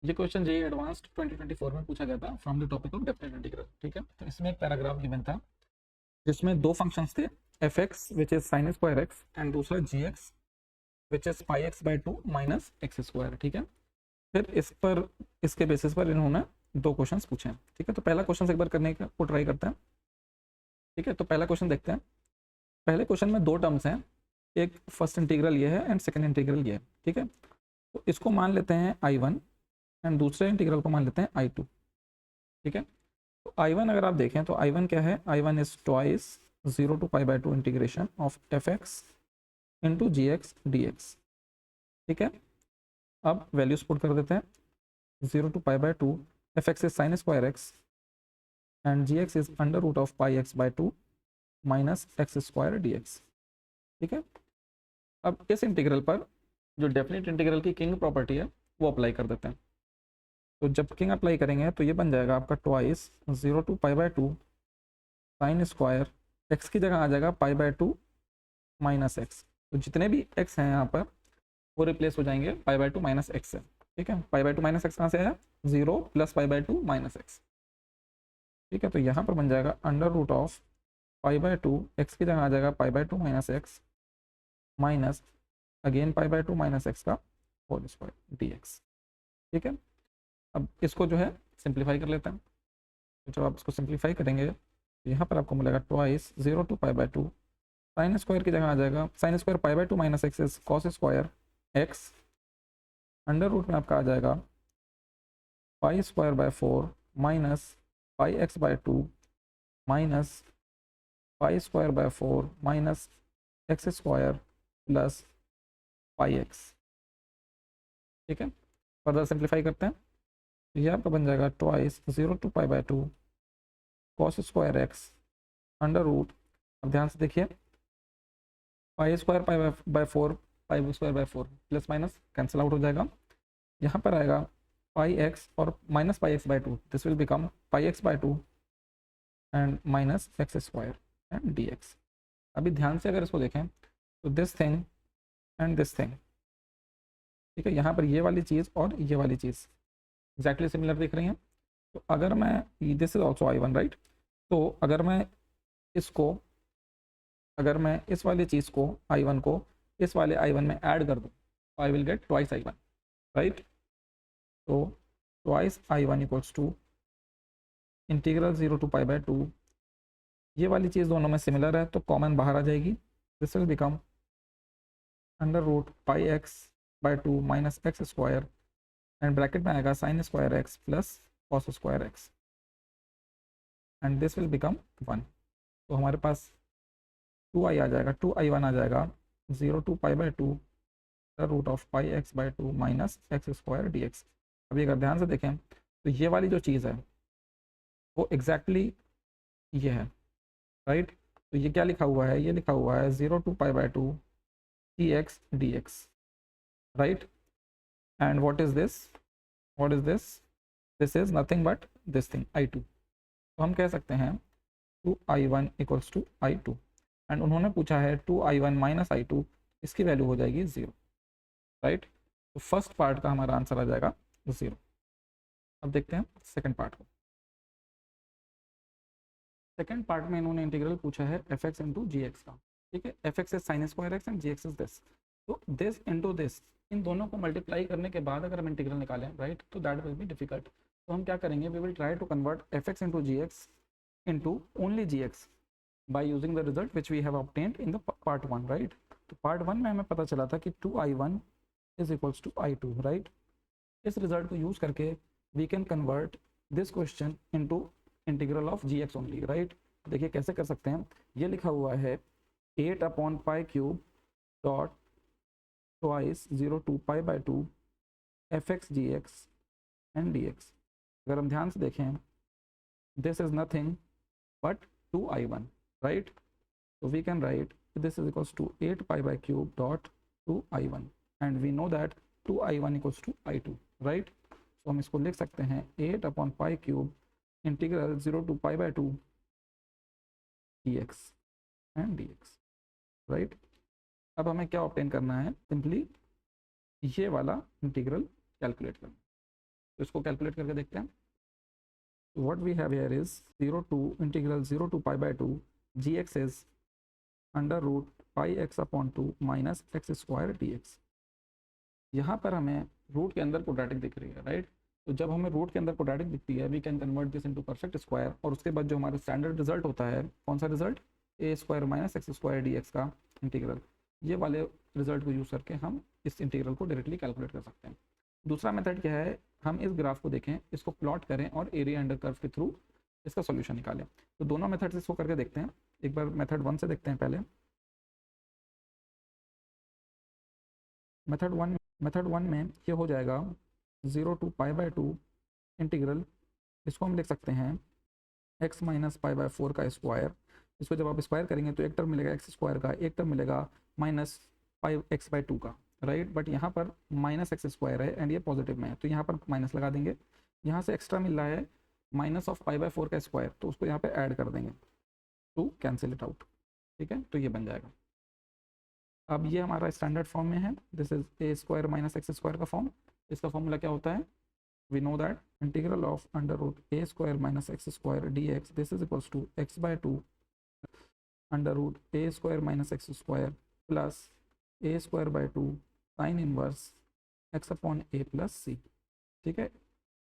ये question JEE advanced 2024 में पूछा गया था from the topic of definite integral. ठीक है, तो इसमें एक पैराग्राफ गिवन था जिसमें दो फंक्शंस थे, F X which is sine square x and दूसरा G X which is pi X by two minus x square. ठीक है, फिर इस पर इसके बेसिस पर इन्होंने दो क्वेश्चंस पूछे हैं। ठीक है, तो पहला क्वेश्चन एक बार करने का को ट्राई करते हैं। ठीक है, तो पहला क्वेश्चन देखते हैं। पहले क्वेश्चन में दो टर्म्स हैं, एक फर्स्ट इंटीग्रल ये है एंड सेकंड इंटीग्रल ये है। ठीक है, तो इसको मान लेते हैं आई वन एंड दूसरे इंटीग्रल को मान लेते हैं आई टू। ठीक है, तो आई वन अगर आप देखें तो आई वन क्या है, I one is twice 0 to π/2 integration of F x into ji X D X. ठीक है, अब वैल्यूज पुट कर देते हैं। 0 to π/2, F x is sine square x and ji x is under root of pi X by two minus x square D X. ठीक है, अब इस इंटीग्रल पर जो डेफिनेट इंटीग्रल की किंग प्रॉपर्टी है वो अप्लाई कर देते हैं। तो जब किंग अप्लाई करेंगे तो ये बन जाएगा आपका twice 0 to π/2 sine square X की जगह आ जाएगा π/2 माइनस एक्स। तो जितने भी एक्स हैं यहाँ पर वो रिप्लेस हो जाएंगे π/2 माइनस एक्स से। ठीक है, π/2 माइनस एक्स कहाँ से आया, 0 प्लस π/2 माइनस एक्स। ठीक है, तो यहाँ पर बन जाएगा अंडर रूट ऑफ π/2, एक्स की जगह आ जाएगा π/2 minus X minus again π/2 minus X का होल स्क्वायर डी एक्स। ठीक है, अब इसको जो है सिंप्लीफाई कर लेते हैं। तो जब आप इसको सिंप्लीफाई करेंगे तो यहाँ पर आपको मिलेगा ट्वाइस 0 to π/2 साइन स्क्वायर की जगह आ जाएगा, sine square π/2 minus X is cos square X under root में आपका आ जाएगा pi square by 4 minus pi x by 2 minus pi square by 4 minus x square plus pi X. ठीक है, फर्दर सिंप्लीफाई करते हैं तो ये आपका बन जाएगा twice 0 to π/2 cos square X under root. अब ध्यान से देखिए, pi square pi by 4, pi square by 4 plus minus cancel out हो जाएगा। यहाँ पर आएगा पाई एक्स और minus pi x by 2, this will become pi x by 2 and minus x square and D X. अभी ध्यान से अगर इसको देखें तो this thing and this thing, ठीक है, यहाँ पर ये वाली चीज़ और ये वाली चीज़ एग्जैक्टली सिमिलर दिख रही हैं। तो अगर मैं, this is also I one right, तो अगर मैं इसको, अगर मैं इस वाली चीज़ को आई वन को इस वाले आई वन में ऐड कर दूँ तो I will get twice I one right. तो twice I one equals to integral 0 to π/2, ये वाली चीज़ दोनों में सिमिलर है तो कॉमन बाहर आ जाएगी, this will become under root pi x by 2 minus x square and bracket में आएगा sine square x plus cos square x and this will become 1। तो हमारे पास 2i आ जाएगा, 2i1 आ जाएगा 0 to π/2 root of pi X by 2 minus x square D X. अभी अगर ध्यान से देखें तो ये वाली जो चीज़ है वो एग्जैक्टली ये है राइट। तो ये क्या लिखा हुआ है, ये लिखा हुआ है 0 to π/2 T X D X right. And what is this, what is this, this is nothing but this thing I two. तो हम कह सकते हैं 2i1 equals to I two and उन्होंने पूछा है 2i1 माइनस आई टू, इसकी value हो जाएगी 0 राइट। तो फर्स्ट पार्ट का हमारा आंसर आ जाएगा 0। अब देखते हैं सेकंड पार्ट को। सेकंड पार्ट में इन्होंने इंटीग्रल पूछा है एफ एक्स इंटू जी एक्स का। ठीक है, f x is sine square x and ji x is this. तो दिस इंटू दिस, इन दोनों को मल्टीप्लाई करने के बाद अगर हम इंटीग्रल निकालें राइट तो दैट विल बी डिफिकल्ट। तो हम क्या करेंगे, we will try to convert f x into ji x into only g x by using the result which we have obtained in the part 1 right। तो part 1 में हमें पता चला था कि 2i1 is equals to i2 right। इस result को use करके we can convert this question into integral of gx only right। देखिए कैसे कर सकते हैं, ये लिखा हुआ है 8/π³ dot twice 0 to π/2 fx gx and dx। अगर हम ध्यान से देखें this is nothing but 2i1 right। So we can write this is equals to 8π/³ dot 2i1 and we know that 2i1 equals to i2 right। So हम इसको लिख सकते हैं 8/π³ integral 0 to π/2 dx and dx right। अब हमें क्या obtain करना है, सिंपली ये वाला इंटीग्रल कैलकुलेट करना। तो इसको कैलकुलेट करके देखते हैं। What we have here is 0 to integral 0 to pi by 2 g x is under root pi x upon 2 minus x square D x. यहाँ पर हमें रूट के अंदर क्वाड्रेटिक दिख रही है, राइट। तो जब हमें रूट के अंदर क्वाड्रेटिक दिखती है we can convert this into perfect square, और उसके बाद जो हमारा स्टैंडर्ड रिजल्ट होता है, कौन सा result, A square minus x square D X का इंटीग्रल, ये वाले रिजल्ट को यूज़ करके हम इस इंटीग्रल को डायरेक्टली कैलकुलेट कर सकते हैं। दूसरा मेथड क्या है, हम इस ग्राफ को देखें, इसको प्लॉट करें और एरिया अंडर कर्व के थ्रू इसका सॉल्यूशन निकालें। तो दोनों मेथड से इसको करके देखते हैं। एक बार मेथड 1 से देखते हैं पहले। मेथड वन में ये हो जाएगा 0 टू पाई बाय 2 इंटीग्रल, इसको हम लिख सकते हैं x माइनस पाई बाय 4 का स्क्वायर। इसको जब आप स्क्वायर करेंगे तो एक टर्म मिलेगा एक्स स्क्वायर का, एक टर्म मिलेगा माइनस 5x/2 का, राइट। बट यहाँ पर माइनस एक्स स्क्वायर है एंड ये पॉजिटिव में है, तो यहाँ पर माइनस लगा देंगे। यहाँ से एक्स्ट्रा मिल रहा है माइनस ऑफ पाई बाय 4 का स्क्वायर, तो उसको यहाँ पे ऐड कर देंगे टू कैंसिल इट आउट, ठीक है। तो ये बन जाएगा। अब ये हमारा स्टैंडर्ड फॉर्म में है, this is A square minus x square का फॉर्म। इसका फॉर्मूला क्या होता है, we know that integral of under root A square minus x square D X, this is equals to x/2 under root A square minus x square plus A square by 2 sine inverse X upon A plus C, ठीक है।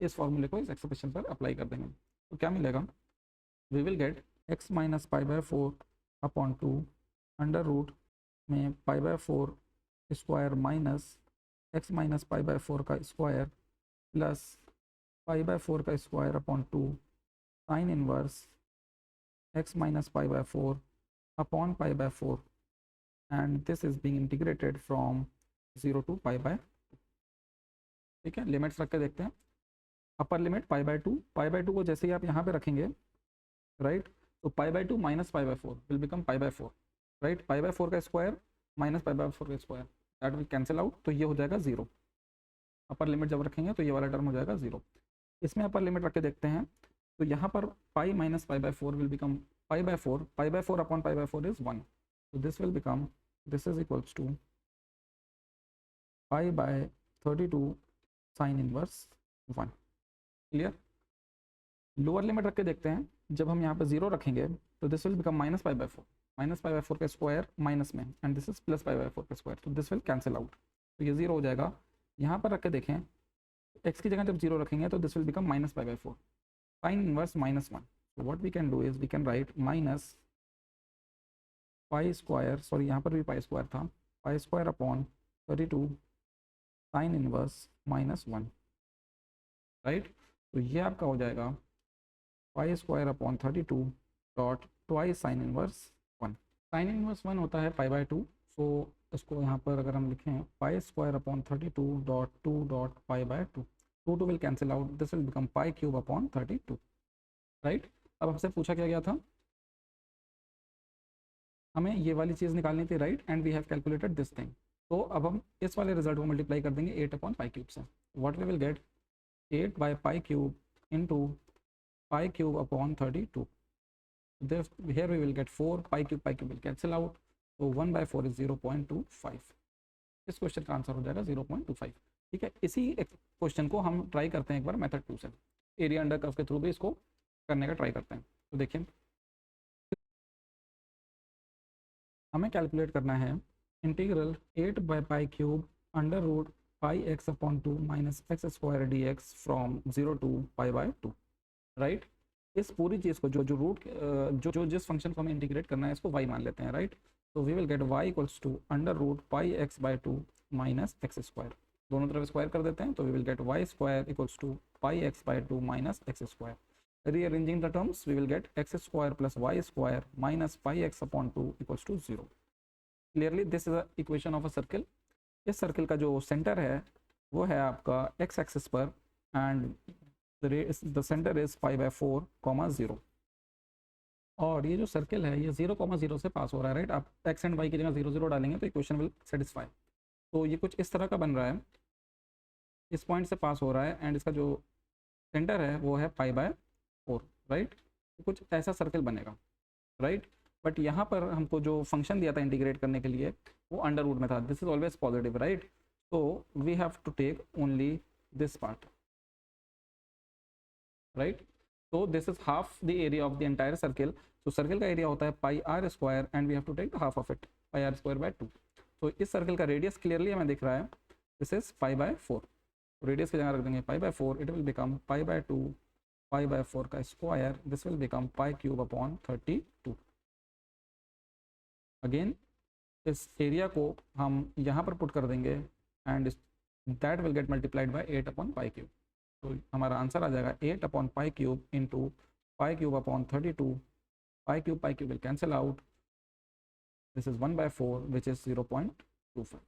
इस फॉर्मूले को इस expression पर apply कर देंगे तो क्या मिलेगा, we will get x minus pi by 4 upon 2 under root में pi by 4 square minus x minus pi by 4 का स्क्वायर प्लस पाई बाय 4 का square upon 2 sine inverse x minus pi by 4 upon pi by 4, and this is being integrated from 0 to pi by, ठीक है। Limits रख के देखते हैं। Upper limit pi by 2 को जैसे ही आप यहाँ पे रखेंगे, राइट, तो पाई by 2 minus pi by 4 will become pi by 4, right. Pi by 4 का स्क्वायर माइनस पाई बाय 4 का square, that will cancel out, तो ये हो जाएगा 0। अपर लिमिट जब रखेंगे तो ये वाला टर्म हो जाएगा 0। इसमें अपर लिमिट रख के देखते हैं, तो यहाँ पर pi minus pi by 4 will become pi by 4 upon pi by 4 is 1, तो this will become, this is equals to pi by 32 sine inverse 1, clear. Lower limit रख के देखते हैं, जब हम यहाँ पर 0 रखेंगे तो this will become minus pi by 4 का स्क्वायर माइनस में, and this is plus pi by 4 का स्क्वायर, तो दिस विल कैंसिल आउट, तो ये 0 हो जाएगा। यहाँ पर रख के देखें, x की जगह जब 0 रखेंगे तो this will become minus pi by 4 sine inverse minus 1, so what we can do is we can write minus pi square, sorry यहाँ पर भी पाई स्क्वायर था, pi square upon 32 sine inverse minus 1, right. तो ये आपका हो जाएगा pi square upon 32 dot twice sign inverse 1। Sign inverse 1 होता है पाई बाय 2, सो इसको यहाँ पर अगर हम लिखें pi square upon 32 dot 2 dot pi by 2, 2 will cancel out, this will become pi cube upon 32, right. अब हमसे पूछा क्या गया था, हमें ये वाली चीज़ निकालनी थी, right, and we have calculated this thing. तो अब हम इस वाले रिजल्ट को मल्टीप्लाई कर देंगे 8 अपॉन पाई क्यूब से, what we will get 8 by pi cube into pi cube upon 32, this here we will get 4 pi cube will cancel out, so 1 by 4 is 0.25। इस क्वेश्चन का आंसर हो जाएगा 0.25, ठीक है। इसी क्वेश्चन को हम ट्राई करते हैं एक बार मेथड 2 से, एरिया अंडर कर्व के थ्रू भी इसको करने का ट्राई करते हैं। तो देखिए हमें कैलकुलेट करना है integral 8 by pi cube under root pi x upon 2 minus x square D x from 0 to pi by 2, right. इस पूरी चीज़ को जो रूट जो जिस फंक्शन को हमें इंटीग्रेट करना है इसको y मान लेते हैं, राइट। तो we will get y equals to under root pi x by 2 minus x square, दोनों तरफ स्क्वायर कर देते हैं, तो we will get y square equals to pi x by 2 minus x square. Rearranging the terms we will get x square plus y square minus pi x upon 2 equals to 0। Clearly this is a equation of a circle. इस circle का जो centre है वो है आपका x axis पर, and the center is 5 by 4, 0, और ये जो सर्किल है ये 0, 0 से पास हो रहा है, राइट। आप x एंड y की जगह 0, 0 डालेंगे तो इक्वेशन विल सेटिस्फाई। तो ये कुछ इस तरह का बन रहा है, इस पॉइंट से पास हो रहा है, एंड इसका जो सेंटर है वो है पाई बाय 4, राइट। तो कुछ ऐसा सर्किल बनेगा, राइट। बट यहाँ पर हमको जो फंक्शन दिया था इंटीग्रेट करने के लिए वो अंडर रूट में था, this is always positive, right. तो we have to take only this part, right. So this is half the area of the entire circle. So circle का area होता है pi r square and we have to take the half of it, pi r square by 2. तो इस circle का radius clearly हमें दिख रहा है, this is pi by 4. Radius की जगह रख देंगे पाई by 4, it will become pi by 2 pi by 4 का square, this will become pi cube upon 32. Again इस एरिया को हम यहाँ पर पुट कर देंगे and that will get multiplied by 8 upon pi cube. तो हमारा आंसर आ जाएगा 8 upon pi cube into pi cube upon 32. Pi cube will cancel out. This is 1/4 which is 0.25.